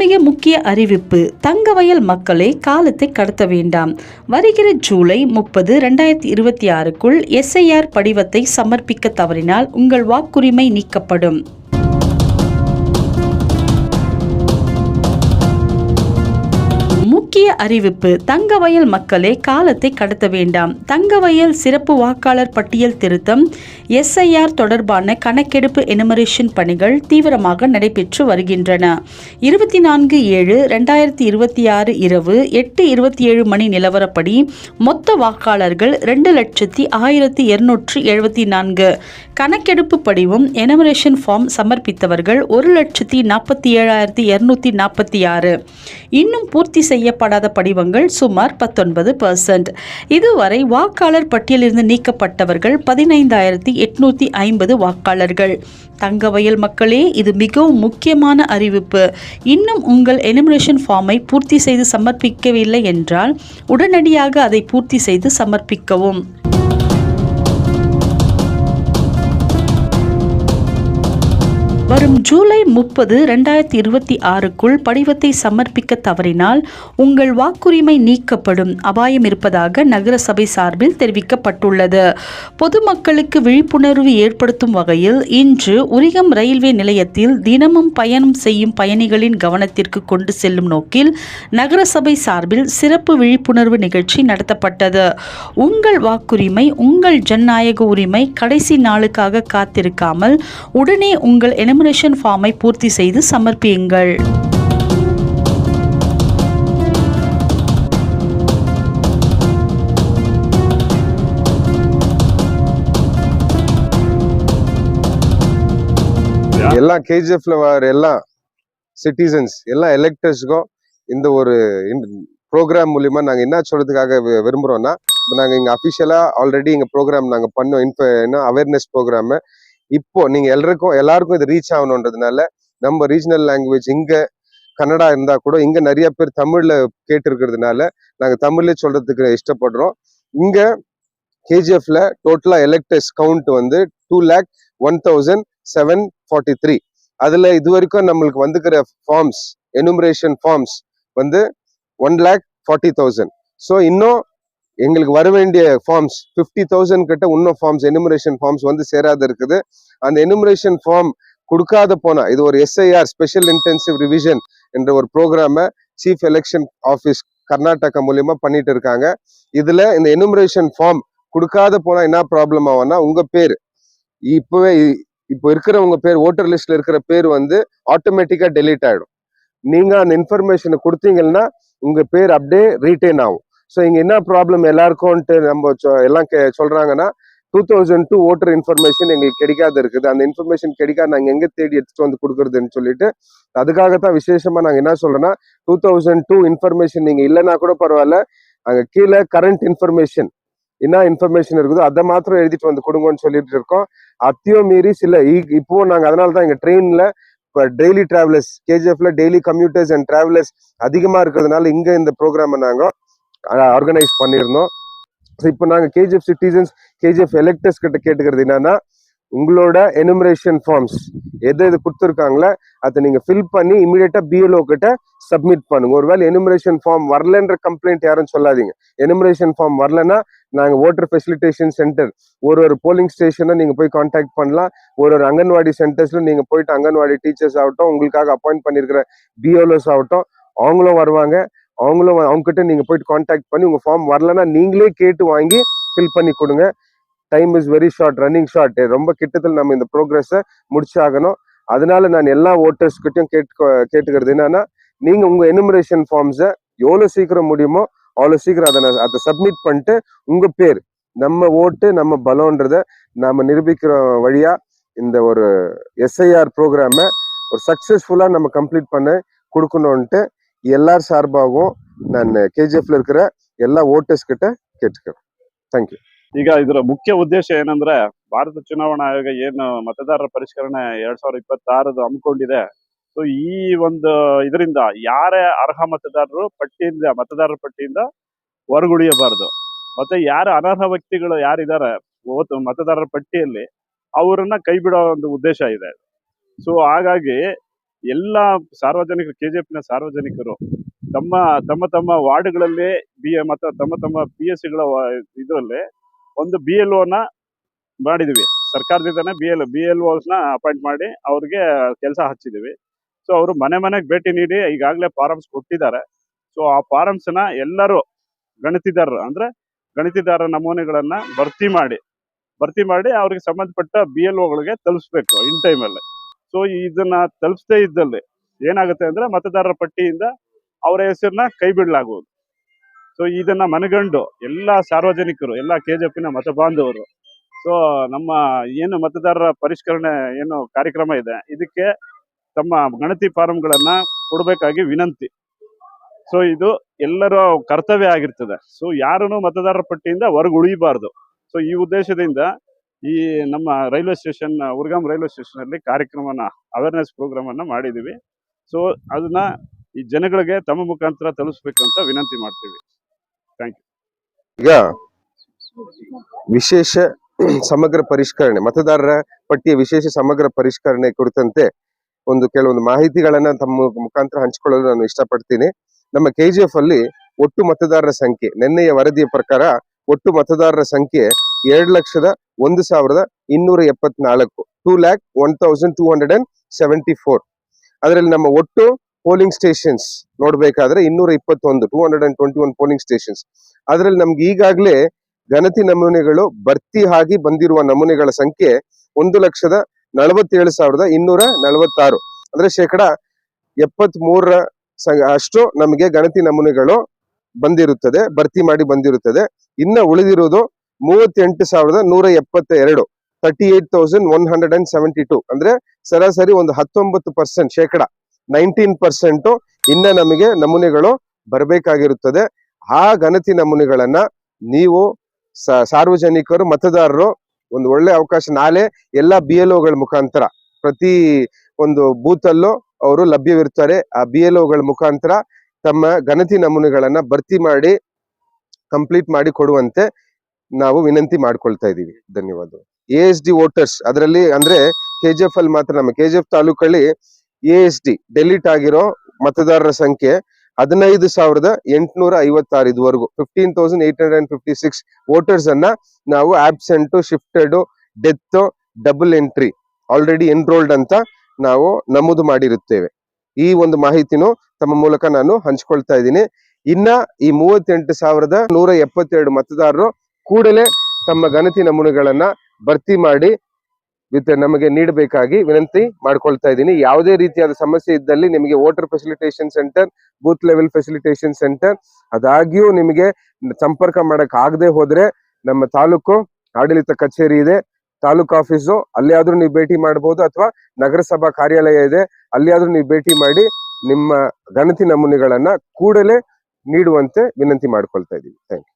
மிக முக்கிய அறிவிப்பு. தங்கவயல் மக்களே, காலத்தை கடத்த வேண்டாம். வருகிற ஜூலை 30, 2026க்குள் SIR படிவத்தை சமர்ப்பிக்க தவறினால் உங்கள் வாக்குரிமை நீக்கப்படும். முக்கிய அறிவிப்பு. தங்கவயல் மக்களே, காலத்தை கடத்த வேண்டாம். தங்கவயல் சிறப்பு வாக்காளர் பட்டியல் திருத்தம் SIR தொடர்பான கணக்கெடுப்பு எனுமரேஷன் பணிகள் தீவிரமாக நடைபெற்று வருகின்றன. 24/7/2026 இரவு 8:27 மணி நிலவரப்படி மொத்த வாக்காளர்கள் 2,01,274. கணக்கெடுப்பு படிவம் எனுமரேஷன் ஃபார்ம் சமர்ப்பித்தவர்கள் 1,47,246. இன்னும் பூர்த்தி செய்யப்படாத படிவங்கள் சுமார் 19%. இதுவரை வாக்காளர் பட்டியலிருந்து நீக்கப்பட்டவர்கள் 15,850 வாக்காளர்கள். தங்கவயல் மக்களே, இது மிகவும் முக்கியமான அறிவிப்பு. இன்னும் உங்கள் எனுமரேஷன் ஃபார்மை பூர்த்தி செய்து சமர்ப்பிக்கவில்லை என்றால் உடனடியாக அதை பூர்த்தி செய்து சமர்ப்பிக்கவும். வரும் ஜூலை 30, 2026க்குள் படிவத்தை சமர்ப்பிக்க தவறினால் உங்கள் வாக்குரிமை நீக்கப்படும் அபாயம் இருப்பதாக நகரசபை சார்பில் தெரிவிக்கப்பட்டுள்ளது. பொதுமக்களுக்கு விழிப்புணர்வு ஏற்படுத்தும் வகையில் இன்று உரிகம் ரயில்வே நிலையத்தில் தினமும் பயணம் செய்யும் பயணிகளின் கவனத்திற்கு கொண்டு செல்லும் நோக்கில் நகரசபை சார்பில் சிறப்பு விழிப்புணர்வு நிகழ்ச்சி நடத்தப்பட்டது. உங்கள் வாக்குரிமை, உங்கள் ஜனநாயக உரிமை. கடைசி நாளுக்காக காத்திருக்காமல் உடனே உங்கள் எனுமரேஷன் ஃபார்மை பூர்த்தி செய்து சமர்ப்பியுங்கள். எல்லா KGFல வர எல்லா சிட்டிசன்ஸ், எல்லா எலெக்டர்ஸ்க்கும் இந்த ஒரு ப்ரோக்ராம் மூலியமா நாங்க என்ன சொல்றதுக்காக விரும்புறோம்னா, நாங்க இங்க அபிஷியலா ஆல்ரெடி இங்க ப்ரோக்ராம் நாங்க பண்ணோம், அவேர்னஸ் ப்ரோக்ராம். இப்போ நீங்க எல்லாருக்கும் இது ரீச் ஆகணுன்றதுனால நம்ம ரீஜனல் லாங்குவேஜ் இங்க கன்னடா இருந்தா கூட இங்க நிறைய பேர் தமிழ்ல கேட்டு இருக்கிறதுனால நாங்க தமிழ்ல சொல்றதுக்கு இஷ்டப்படுறோம். இங்க KGFல டோட்டலா எலெக்டர்ஸ் கவுண்ட் வந்து 2,01,743. அதுல இது வரைக்கும் நம்மளுக்கு வந்துக்கிற ஃபார்ம்ஸ், எனுமரேஷன் ஃபார்ம்ஸ் வந்து 1,40,000. ஸோ இன்னும் எங்களுக்கு வர வேண்டிய ஃபார்ம்ஸ் 50,000 கிட்ட இன்னும் ஃபார்ம்ஸ், எனுமரேஷன் ஃபார்ம்ஸ் வந்து சேராத இருக்குது. அந்த எனுமரேஷன் ஃபார்ம் கொடுக்காத போனா, இது ஒரு SIR ஸ்பெஷல் இன்டென்சிவ் ரிவிஷன் என்ற ஒரு ப்ரோக்ராம சீஃப் எலெக்ஷன் ஆஃபீஸ் கர்நாடகா மூலியமா பண்ணிட்டு இருக்காங்க. இதுல இந்த எனுமரேஷன் ஃபார்ம் கொடுக்காத போனா என்ன ப்ராப்ளம் ஆகும்னா, உங்க பேர் இப்போ இருக்கிற உங்க பேர் ஓட்டர் லிஸ்ட்ல இருக்கிற பேர் வந்து ஆட்டோமேட்டிக்கா டெலீட் ஆயிடும். நீங்க அந்த இன்ஃபர்மேஷனை கொடுத்தீங்கன்னா உங்க பேர் அப்படியே ரீட்டைன் ஆகும். ஸோ இங்க என்ன ப்ராப்ளம் எல்லாருக்கும்ட்டு நம்ம எல்லாம் சொல்றாங்கன்னா, 2002 ஓட்டர் இன்ஃபர்மேஷன் எங்களுக்கு கிடைக்காத இருக்குது. அந்த இன்ஃபர்மேஷன் கிடைக்காது, நாங்க எங்க தேடி எடுத்துட்டு வந்து கொடுக்குறதுன்னு சொல்லிட்டு அதுக்காகத்தான் விசேஷமா நாங்க என்ன சொல்றோம்னா, 2002 இன்ஃபர்மேஷன் நீங்க இல்லைன்னா கூட பரவாயில்ல, அங்க கீழே கரண்ட் இன்ஃபர்மேஷன் என்ன இன்ஃபர்மேஷன் இருக்குதோ அதை மாத்திரம் எழுதிட்டு வந்து கொடுங்கன்னு சொல்லிட்டு இருக்கோம். அத்தியும் மீறி சில இப்போ நாங்க அதனாலதான் எங்க ட்ரெயின்ல டெய்லி டிராவலர்ஸ், KGFல டெய்லி கம்யூட்டர்ஸ் அண்ட் டிராவலர்ஸ் அதிகமா இருக்கிறதுனால இங்க இந்த ப்ரோக்ராமை நாங்க ஆர்கனைஸ் பண்ணியிருந்தோம். இப்போ நாங்க KGF சிட்டிசன்ஸ், KGF எலெக்டர்ஸ் கிட்ட கேட்டுக்கிறது என்னன்னா, உங்களோட எனுமரேஷன் ஃபார்ம்ஸ் எது கொடுத்துருக்காங்களோ அதை நீங்க ஃபில் பண்ணி இமீடியட்டா BLO கிட்ட சப்மிட் பண்ணுங்க. ஒருவேளை எனுமரேஷன் ஃபார்ம் வரலன்ற கம்ப்ளைண்ட் யாரும் சொல்லாதீங்க. எனுமரேஷன் ஃபார்ம் வரலன்னா நாங்க ஓட்டர் ஃபெசிலிட்டேஷன் சென்டர் ஒரு போலிங் ஸ்டேஷனை நீங்க போய் கான்டாக்ட் பண்ணலாம். ஒரு அங்கன்வாடி சென்டர்ஸ்ல நீங்க போயிட்டு அங்கன்வாடி டீச்சர்ஸ் ஆகட்டும், உங்களுக்காக அப்பாயிண்ட் பண்ணிருக்கிற BLOs ஆகட்டும், அவங்களும் வருவாங்க. அவங்க கிட்ட நீங்க போயிட்டு கான்டாக்ட் பண்ணி உங்க ஃபார்ம் வரலன்னா நீங்களே கேட்டு வாங்கி ஃபில் பண்ணி கொடுங்க. Time is very short, running short. ரொம்ப கிட்டத்தில் நம்ம இந்த ப்ரோக்ரஸை முடிச்சாகணும். அதனால நான் எல்லா ஓட்டர்ஸ் கிட்டையும் கேட்டுக்கிறது என்னன்னா, நீங்க உங்க எனுமரேஷன் ஃபார்ம்ஸை எவ்வளவு சீக்கிரம் முடியுமோ அவ்வளவு சீக்கிரம் அதை சப்மிட் பண்ணிட்டு உங்க பேர், நம்ம ஓட்டு நம்ம பலம்ன்றத நாம நிரூபிக்கிற வழியா இந்த ஒரு SIR ப்ரோக்ராமை ஒரு சக்சஸ்ஃபுல்லா நம்ம கம்ப்ளீட் பண்ண கொடுக்கணும்ட்டு எல்லார் சார்பாகவும் நான் KGFல இருக்கிற ಎಲ್ಲ ವೋಟರ್ಸ್ கிட்ட ಕೇಳ್ತೀನಿ. Thank you. ಈಗ ಇದರ ಮುಖ್ಯ ಉದ್ದೇಶ ಏನಂದ್ರೆ, ಭಾರತ ಚುನಾವಣಾ ಆಯೋಗ ಏನು ಮತದಾರರ ಪರಿಷ್ಕರಣೆ 2026 ಹಮ್ಮಿಕೊಂಡಿದೆ. ಸೊ ಈ ಒಂದು ಇದರಿಂದ ಯಾರೇ ಅರ್ಹ ಮತದಾರರು ಮತದಾರರ ಪಟ್ಟಿಯಿಂದ ಹೊರಗುಳಿಯಬಾರದು. ಮತ್ತೆ ಯಾರು ಅನರ್ಹ ವ್ಯಕ್ತಿಗಳು ಯಾರಿದ್ದಾರೆ ಮತದಾರರ ಪಟ್ಟಿಯಲ್ಲಿ ಅವರನ್ನ ಕೈ ಬಿಡೋ ಒಂದು ಉದ್ದೇಶ ಇದೆ. ಸೊ ಹಾಗಾಗಿ ಎಲ್ಲ ಸಾರ್ವಜನಿಕರು ಕೆಜೆಪಿನ ಸಾರ್ವಜನಿಕರು ತಮ್ಮ ತಮ್ಮ ತಮ್ಮ ವಾರ್ಡ್ಗಳಲ್ಲಿ ಮತ್ತು ತಮ್ಮ PSC ಗಳ ಇದರಲ್ಲಿ ಒಂದು BLO ನ ಮಾಡಿದೀವಿ. ಸರ್ಕಾರದಿಂದನೇ BLOs ನ ಅಪಾಯಿಂಟ್ ಮಾಡಿ ಅವ್ರಿಗೆ ಕೆಲಸ ಹಚ್ಚಿದೀವಿ. ಸೊ ಅವರು ಮನೆಗೆ ಭೇಟಿ ನೀಡಿ ಈಗಾಗಲೇ ಫಾರಮ್ಸ್ ಕೊಟ್ಟಿದ್ದಾರೆ. ಸೊ ಆ ಫಾರಮ್ಸ್ ನ ಎಲ್ಲರೂ ಗಣಿತದಾರರ ನಮೂನೆಗಳನ್ನ ಭರ್ತಿ ಮಾಡಿ ಅವ್ರಿಗೆ ಸಂಬಂಧಪಟ್ಟ BLOಗಳಿಗೆ ತಲುಪಿಸ್ಬೇಕು ಇನ್ ಟೈಮಲ್ಲಿ. ಸೊ ಇದನ್ನ ತಲುಪಿಸದೇ ಇದ್ದಲ್ಲಿ ಏನಾಗುತ್ತೆ ಅಂದ್ರೆ ಮತದಾರರ ಪಟ್ಟಿಯಿಂದ ಅವರ ಹೆಸರನ್ನ ಕೈ ಬಿಡಲಾಗುವುದು. ಸೊ ಇದನ್ನ ಮನಗಂಡು ಎಲ್ಲಾ ಸಾರ್ವಜನಿಕರು, ಎಲ್ಲಾ ಕೆಜೆಪಿನ ಮತ ಬಾಂಧವರು, ಸೊ ನಮ್ಮ ಏನು ಮತದಾರರ ಪರಿಷ್ಕರಣೆ ಏನು ಕಾರ್ಯಕ್ರಮ ಇದೆ, ಇದಕ್ಕೆ ತಮ್ಮ ಗಣತಿ ಫಾರಂಗಳನ್ನ ಕೊಡಬೇಕಾಗಿ ವಿನಂತಿ. ಸೊ ಇದು ಎಲ್ಲರ ಕರ್ತವ್ಯ ಆಗಿರ್ತದೆ. ಸೊ ಯಾರನ್ನು ಮತದಾರರ ಪಟ್ಟಿಯಿಂದ ಹೊರಗೆ ಉಳಿಯಬಾರ್ದು. ಸೊ ಈ ಉದ್ದೇಶದಿಂದ ಈ ನಮ್ಮ ರೈಲ್ವೆ ಸ್ಟೇಷನ್, ಉರ್ಗಾಂ ರೈಲ್ವೆ ಸ್ಟೇಷನ್ ಅಲ್ಲಿ ಅವೇರ್ನೆಸ್ ಪ್ರೋಗ್ರಾಮ್ ಅನ್ನ ಮಾಡಿದೀವಿ. ಸೊ ಅದನ್ನ ಈ ಜನಗಳಿಗೆ ತಮ್ಮ ಮುಖಾಂತರ ತಲುಪಿಸ್ಬೇಕಂತ ವಿನಂತಿ ಮಾಡ್ತೀವಿ. Thank you. ಈಗ ವಿಶೇಷ ಸಮಗ್ರ ಪರಿಷ್ಕರಣೆ, ಮತದಾರರ ಪಟ್ಟಿಯ ವಿಶೇಷ ಸಮಗ್ರ ಪರಿಷ್ಕರಣೆ ಕುರಿತಂತೆ ಕೆಲವೊಂದು ಮಾಹಿತಿಗಳನ್ನ ತಮ್ಮ ಮುಖಾಂತರ ಹಂಚಿಕೊಳ್ಳಲು ನಾನು ಇಷ್ಟಪಡ್ತೀನಿ. ನಮ್ಮ KGF ಅಲ್ಲಿ ಒಟ್ಟು ಮತದಾರರ ಸಂಖ್ಯೆ, ನಿನ್ನೆಯ ವರದಿಯ ಪ್ರಕಾರ ಒಟ್ಟು ಮತದಾರರ ಸಂಖ್ಯೆ 2,01,274, 2,01,274. ಅದರಲ್ಲಿ ನಮ್ಮ ಒಟ್ಟು ಪೋಲಿಂಗ್ ಸ್ಟೇಷನ್ಸ್ ನೋಡ್ಬೇಕಾದ್ರೆ 221, 221 ಪೋಲಿಂಗ್ ಸ್ಟೇಷನ್ಸ್. ಅದರಲ್ಲಿ ನಮ್ಗೆ ಈಗಾಗಲೇ ಗಣತಿ ನಮೂನೆಗಳು ಭರ್ತಿ ಆಗಿ ಬಂದಿರುವ ನಮೂನೆಗಳ ಸಂಖ್ಯೆ 1,47,246. ಅಂದ್ರೆ 73% ಅಷ್ಟು ನಮಗೆ ಗಣತಿ ನಮೂನೆಗಳು ಬಂದಿರುತ್ತದೆ, ಭರ್ತಿ ಮಾಡಿ ಬಂದಿರುತ್ತದೆ. ಇನ್ನ ಉಳಿದಿರುವುದು 38,172, 38,172. ಅಂದ್ರೆ ಸರಾಸರಿ ಒಂದು 19%, 19% ಇನ್ನ ನಮಗೆ ನಮೂನೆಗಳು ಬರಬೇಕಾಗಿರುತ್ತದೆ. ಆ ಗಣತಿ ನಮೂನೆಗಳನ್ನ ನೀವು ಸಾರ್ವಜನಿಕರು, ಮತದಾರರು ಒಂದು ಒಳ್ಳೆ ಅವಕಾಶ, ನಾಳೆ ಎಲ್ಲಾ BLOಗಳ ಮುಖಾಂತರ ಪ್ರತಿ ಒಂದು ಬೂತ್ ಅಲ್ಲೂ ಅವರು ಲಭ್ಯವಿರ್ತಾರೆ. ಆ BLOಗಳ ಮುಖಾಂತರ ತಮ್ಮ ಗಣತಿ ನಮೂನೆಗಳನ್ನ ಭರ್ತಿ ಮಾಡಿ ಕಂಪ್ಲೀಟ್ ಮಾಡಿ ಕೊಡುವಂತೆ ನಾವು ವಿನಂತಿ ಮಾಡ್ಕೊಳ್ತಾ ಇದ್ದೀವಿ. ಧನ್ಯವಾದಗಳು. ASD ವೋಟರ್ಸ್, ಅದರಲ್ಲಿ ಅಂದ್ರೆ KGF ಅಲ್ಲಿ ಮಾತ್ರ, ನಮ್ಮ KGF ತಾಲೂಕಲ್ಲಿ ASD ಡೆಲೀಟ್ ಆಗಿರೋ ಮತದಾರರ ಸಂಖ್ಯೆ 15,856 ಇದುವರೆಗೂ. 15,856 ವೋಟರ್ಸ್ ಅನ್ನ ನಾವು absent, shifted, death, double entry, already enrolled ಅಂತ ನಾವು ನಮೂದು ಮಾಡಿರುತ್ತೇವೆ. ಈ ಒಂದು ಮಾಹಿತಿನೂ ತಮ್ಮ ಮೂಲಕ ನಾನು ಹಂಚ್ಕೊಳ್ತಾ ಇದ್ದೀನಿ. ಇನ್ನ ಈ 38,172 ಮತದಾರರು ಕೂಡಲೇ ತಮ್ಮ ಗಣತಿ ನಮೂನೆಗಳನ್ನ ಭರ್ತಿ ಮಾಡಿ ನಮಗೆ ನೀಡಬೇಕಾಗಿ ವಿನಂತಿ ಮಾಡ್ಕೊಳ್ತಾ ಇದ್ದೀನಿ. ಯಾವುದೇ ರೀತಿಯಾದ ಸಮಸ್ಯೆ ಇದ್ದಲ್ಲಿ ನಿಮಗೆ voter facilitation centre, booth level facilitation centre, ಅದಾಗಿಯೂ ನಿಮಗೆ ಸಂಪರ್ಕ ಮಾಡಕ್ ಆಗದೆ ಹೋದ್ರೆ ನಮ್ಮ ತಾಲೂಕು ಆಡಳಿತ ಕಚೇರಿ ಇದೆ, ತಾಲೂಕು ಆಫೀಸು, ಅಲ್ಲಿಯಾದ್ರೂ ನೀವು ಭೇಟಿ ಮಾಡಬಹುದು, ಅಥವಾ ನಗರಸಭಾ ಕಾರ್ಯಾಲಯ ಇದೆ, ಅಲ್ಲಿಯಾದ್ರೂ ನೀವು ಭೇಟಿ ಮಾಡಿ ನಿಮ್ಮ ಗಣತಿ ನಮೂನೆಗಳನ್ನ ಕೂಡಲೇ ನೀಡುವಂತೆ ವಿನಂತಿ ಮಾಡ್ಕೊಳ್ತಾ ಇದ್ದೀವಿ. Thank you.